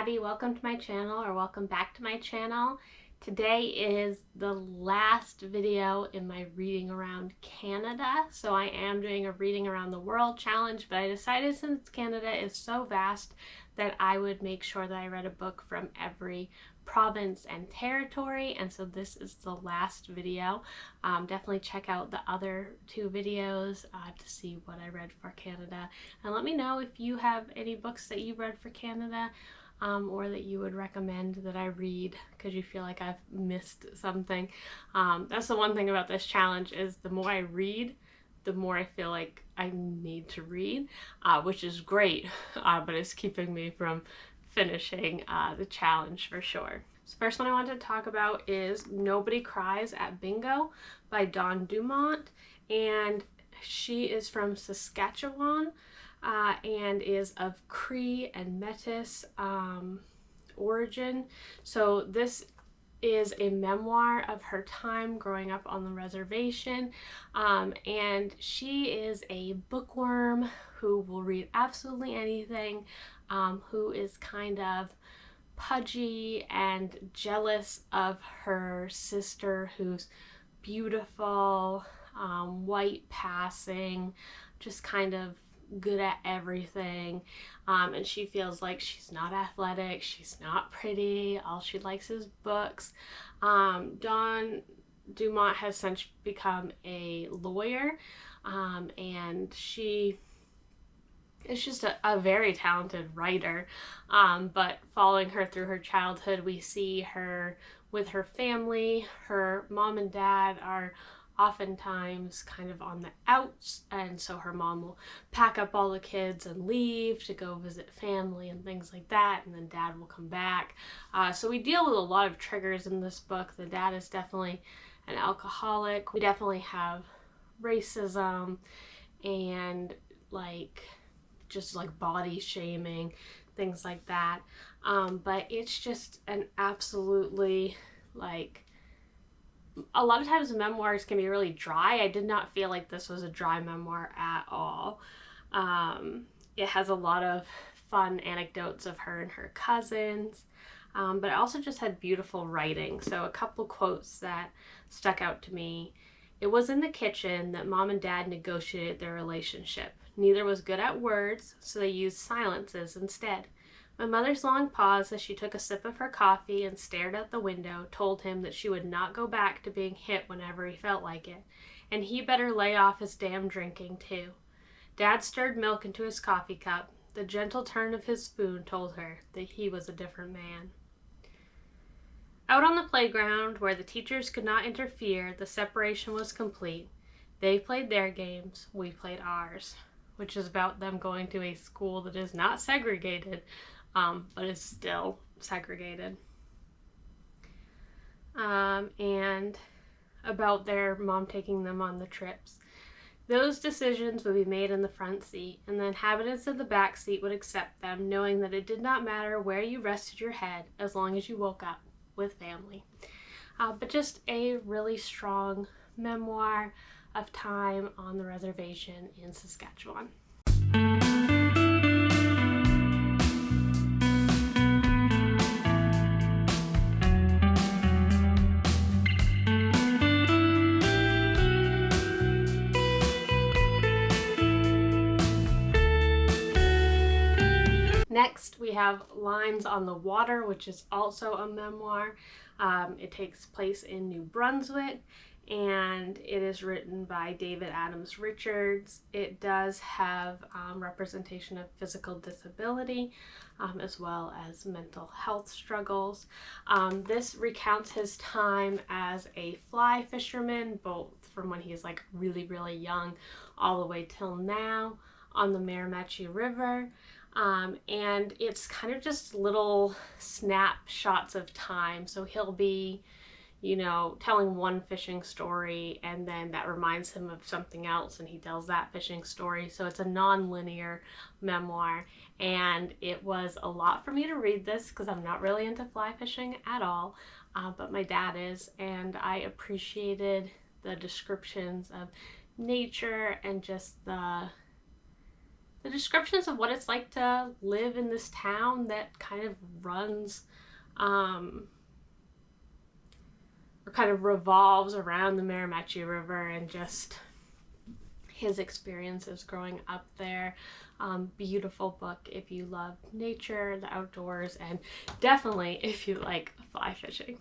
Cozylifewithabby. Welcome to my channel, or welcome back to my channel. Today is the last video in my reading around Canada. So I am doing a reading around the world challenge, but I decided since Canada is so vast that I would make sure that I read a book from every province and territory, and so this is the last video. Definitely check out the other two videos to see what I read for Canada, and let me know if you have any books that you read for Canada or that you would recommend that I read because you feel like I've missed something. That's the one thing about this challenge, is the more I read, the more I feel like I need to read, which is great, but it's keeping me from finishing the challenge for sure. So first one I want to talk about is Nobody Cries at Bingo by Dawn Dumont, and she is from Saskatchewan and is of Cree and Métis origin. So this is a memoir of her time growing up on the reservation, and she is a bookworm who will read absolutely anything, who is kind of pudgy and jealous of her sister, who's beautiful, white passing, just kind of good at everything, and she feels like she's not athletic, she's not pretty, all she likes is books. Dawn Dumont has since become a lawyer, and she is just a very talented writer, but following her through her childhood, we see her with her family. Her mom and dad are oftentimes kind of on the outs, and so her mom will pack up all the kids and leave to go visit family and things like that, and then dad will come back. So we deal with a lot of triggers in this book. The dad is definitely an alcoholic. We definitely have racism and just body shaming, things like that, but it's just an absolutely, a lot of times memoirs can be really dry. I did not feel like this was a dry memoir at all. It has a lot of fun anecdotes of her and her cousins, but it also just had beautiful writing. So a couple quotes that stuck out to me. It was in the kitchen that mom and dad negotiated their relationship. Neither was good at words, so they used silences instead. My mother's long pause as she took a sip of her coffee and stared out the window told him that she would not go back to being hit whenever he felt like it, and he better lay off his damn drinking too. Dad stirred milk into his coffee cup. The gentle turn of his spoon told her that he was a different man. Out on the playground, where the teachers could not interfere, the separation was complete. They played their games, we played ours, which is about them going to a school that is not segregated, but is still segregated. And about their mom taking them on the trips. Those decisions would be made in the front seat, and the inhabitants of the back seat would accept them, knowing that it did not matter where you rested your head as long as you woke up with family. But just a really strong memoir of time on the reservation in Saskatchewan. Next, we have Lines on the Water, which is also a memoir. It takes place in New Brunswick, and it is written by David Adams Richards. It does have representation of physical disability, as well as mental health struggles. This recounts his time as a fly fisherman, both from when he's really, really young all the way till now on the Miramichi River. And it's kind of just little snapshots of time. So he'll be, telling one fishing story, and then that reminds him of something else, and he tells that fishing story. So it's a non-linear memoir, and it was a lot for me to read this because I'm not really into fly fishing at all, but my dad is, and I appreciated the descriptions of nature and just the the descriptions of what it's like to live in this town that kind of runs or kind of revolves around the Miramichi River, and just his experiences growing up there. Beautiful book if you love nature, the outdoors, and definitely if you like fly fishing.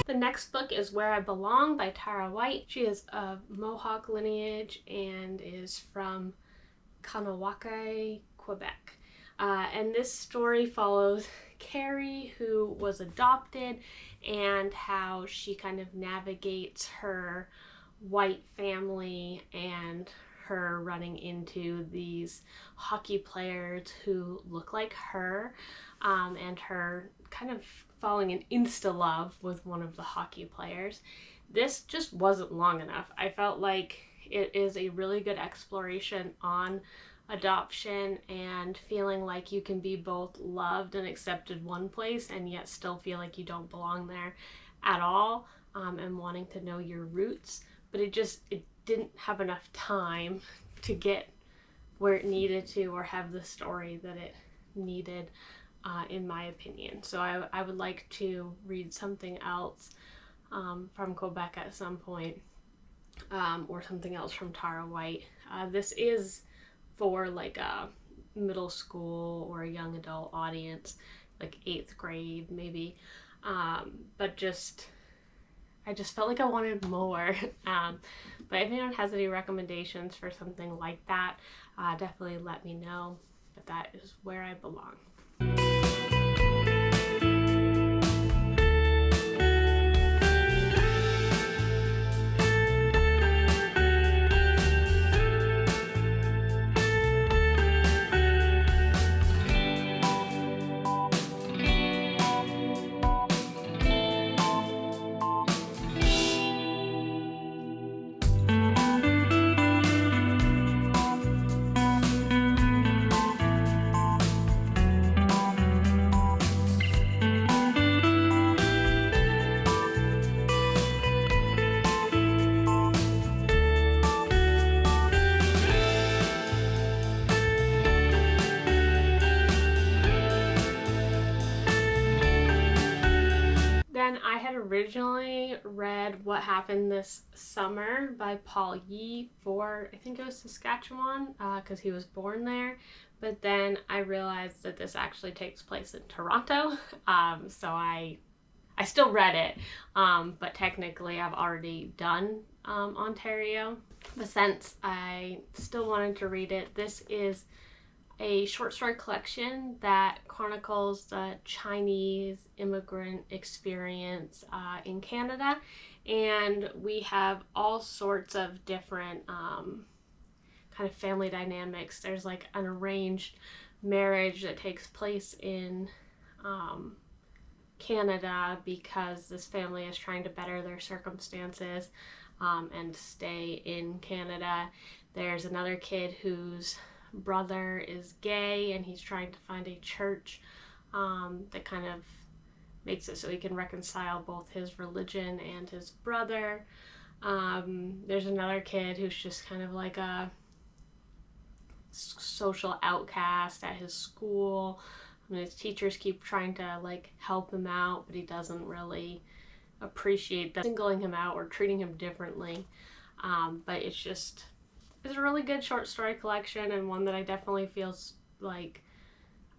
The next book is Where I Belong by Tara White. She is of Mohawk lineage and is from Kahnawake, Quebec. And this story follows Carrie, who was adopted, and how she kind of navigates her white family and her running into these hockey players who look like her, and her kind of falling in insta-love with one of the hockey players. This just wasn't long enough. I felt like it is a really good exploration on adoption and feeling like you can be both loved and accepted one place and yet still feel like you don't belong there at all, and wanting to know your roots. But it didn't have enough time to get where it needed to or have the story that it needed, in my opinion. So I would like to read something else from Quebec at some point, or something else from Tara White. This is for like a middle school or a young adult audience, like 8th grade maybe, but I just felt like I wanted more. But if anyone has any recommendations for something like that, definitely let me know. But that is Where I Belong. Then I had originally read What Happened This Summer by Paul Yee for, I think it was Saskatchewan, because he was born there. But then I realized that this actually takes place in Toronto, so I still read it, but technically I've already done Ontario. But since I still wanted to read it, this is a short story collection that chronicles the Chinese immigrant experience in Canada, and we have all sorts of different kind of family dynamics. There's like an arranged marriage that takes place in Canada because this family is trying to better their circumstances and stay in Canada. There's another kid whose brother is gay and he's trying to find a church that kind of makes it so he can reconcile both his religion and his brother. There's another kid who's just kind of like a social outcast at his school. I mean, his teachers keep trying to like help him out, but he doesn't really appreciate them singling him out or treating him differently. But it's a really good short story collection, and one that I definitely feel like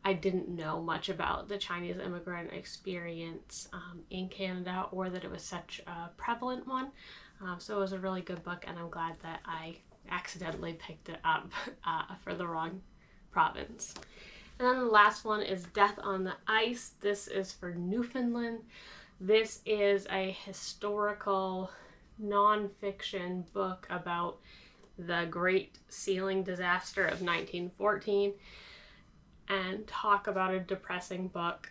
I didn't know much about the Chinese immigrant experience in Canada, or that it was such a prevalent one. So it was a really good book, and I'm glad that I accidentally picked it up for the wrong province. And then the last one is Death on the Ice. This is for Newfoundland. This is a historical non-fiction book about the Great Sealing Disaster of 1914, and talk about a depressing book.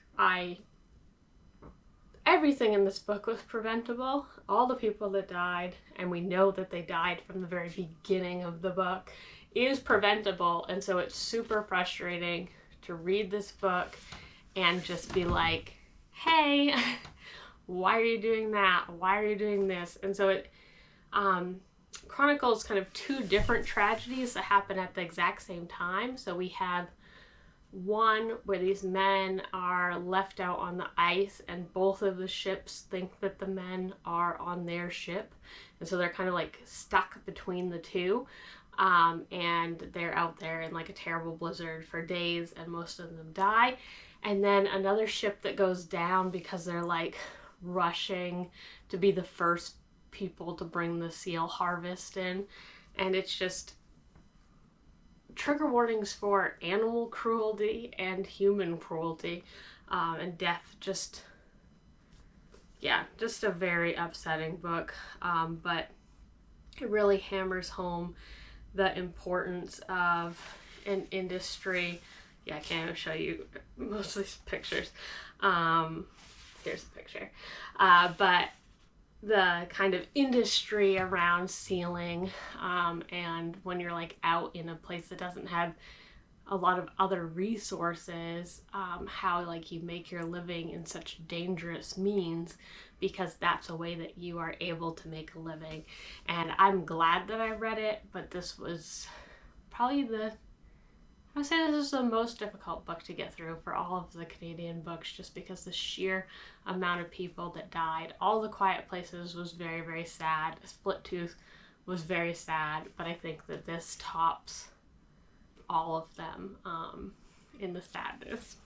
Everything in this book was preventable. All the people that died, and we know that they died from the very beginning of the book, is preventable, and so it's super frustrating to read this book and just be like, hey, why are you doing that? Why are you doing this? And so it chronicles kind of two different tragedies that happen at the exact same time. So we have one where these men are left out on the ice and both of the ships think that the men are on their ship, and so they're kind of like stuck between the two, and they're out there in like a terrible blizzard for days and most of them die. And then another ship that goes down because they're like rushing to be the first people to bring the seal harvest in, and it's just trigger warnings for animal cruelty and human cruelty, and death. Just a very upsetting book, but it really hammers home the importance of an industry. I can't even show you most of these pictures. Here's a picture. But the kind of industry around sealing, and when you're like out in a place that doesn't have a lot of other resources, how like you make your living in such dangerous means, because that's a way that you are able to make a living. And I'm glad that I read it, but this was probably I would say this is the most difficult book to get through for all of the Canadian books, just because the sheer amount of people that died. All the Quiet Places was very, very sad. Split Tooth was very sad, but I think that this tops all of them in the sadness.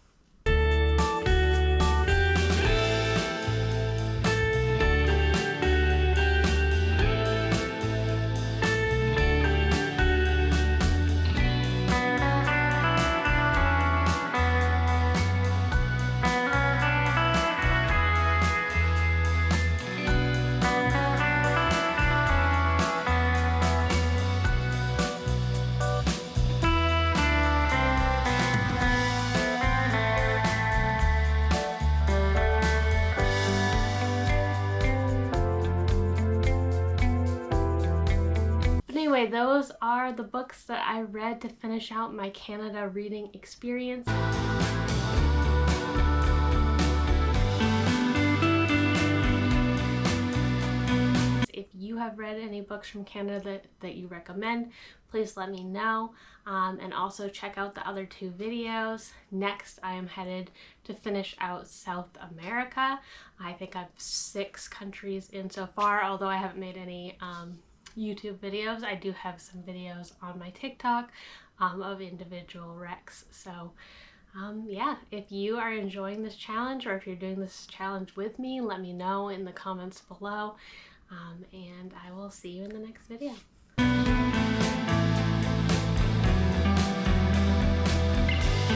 Anyway, those are the books that I read to finish out my Canada reading experience. If you have read any books from Canada that you recommend, please let me know. And also check out the other two videos. Next, I am headed to finish out South America. I think I've 6 countries in so far, although I haven't made any YouTube videos. I do have some videos on my TikTok of individual recs. So yeah, if you are enjoying this challenge, or if you're doing this challenge with me, let me know in the comments below, and I will see you in the next video.